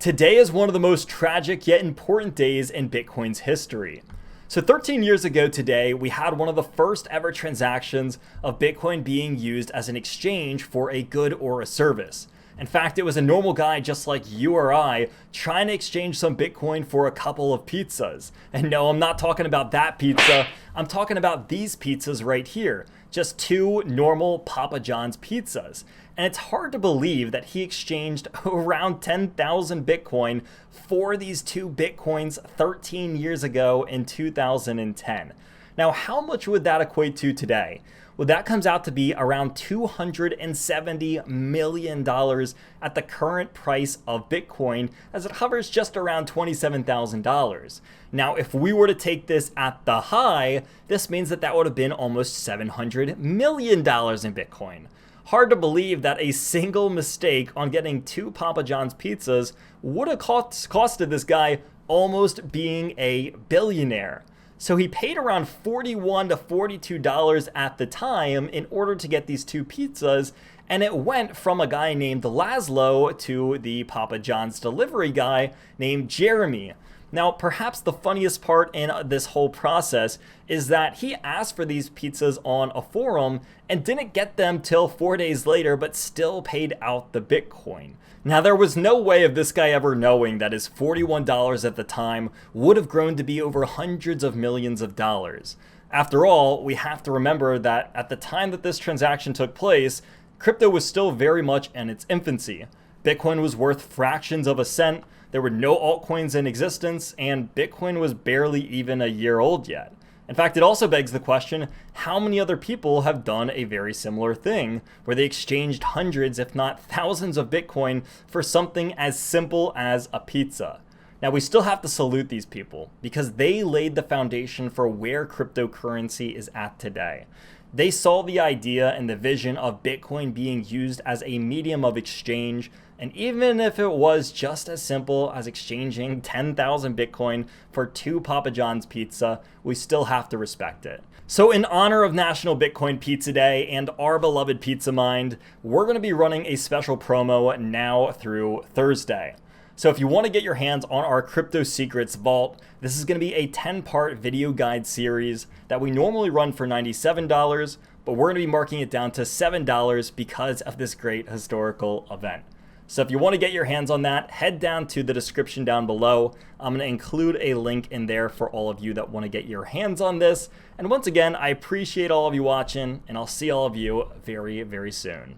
Today is one of the most tragic yet important days in Bitcoin's history. So 13 years ago today, we had one of the first ever transactions of Bitcoin being used as an exchange for a good or a service. In fact, it was a normal guy just like you or I trying to exchange some Bitcoin for a couple of pizzas. And no, I'm not talking about that pizza. I'm talking about these pizzas right here. Just two normal Papa John's pizzas. And it's hard to believe that he exchanged around 10,000 Bitcoin for these two Bitcoins 13 years ago in 2010. Now, how much would that equate to today? Well, that comes out to be around $270 million at the current price of Bitcoin, as it hovers just around $27,000. Now, if we were to take this at the high, this means that would have been almost $700 million in Bitcoin. Hard to believe that a single mistake on getting two Papa John's pizzas would have costed this guy almost being a billionaire. So he paid around $41 to $42 at the time in order to get these two pizzas, and it went from a guy named Laszlo to the Papa John's delivery guy named Jeremy. Now, perhaps the funniest part in this whole process is that he asked for these pizzas on a forum and didn't get them till 4 days later, but still paid out the Bitcoin. Now, there was no way of this guy ever knowing that his $41 at the time would have grown to be over hundreds of millions of dollars. After all, we have to remember that at the time that this transaction took place, crypto was still very much in its infancy. Bitcoin was worth fractions of a cent, there were no altcoins in existence, and Bitcoin was barely even a year old yet. In fact, it also begs the question, how many other people have done a very similar thing, where they exchanged hundreds, if not thousands of Bitcoin for something as simple as a pizza? Now, we still have to salute these people, because they laid the foundation for where cryptocurrency is at today. They saw the idea and the vision of Bitcoin being used as a medium of exchange, and even if it was just as simple as exchanging 10,000 Bitcoin for two Papa John's pizza, we still have to respect it. So in honor of National Bitcoin Pizza Day and our beloved Pizza Mind, we're going to be running a special promo now through Thursday. So if you want to get your hands on our Crypto Secrets Vault, this is going to be a 10-part video guide series that we normally run for $97, but we're going to be marking it down to $7 because of this great historical event. So if you want to get your hands on that, head down to the description down below. I'm going to include a link in there for all of you that want to get your hands on this. And once again, I appreciate all of you watching, and I'll see all of you very, very soon.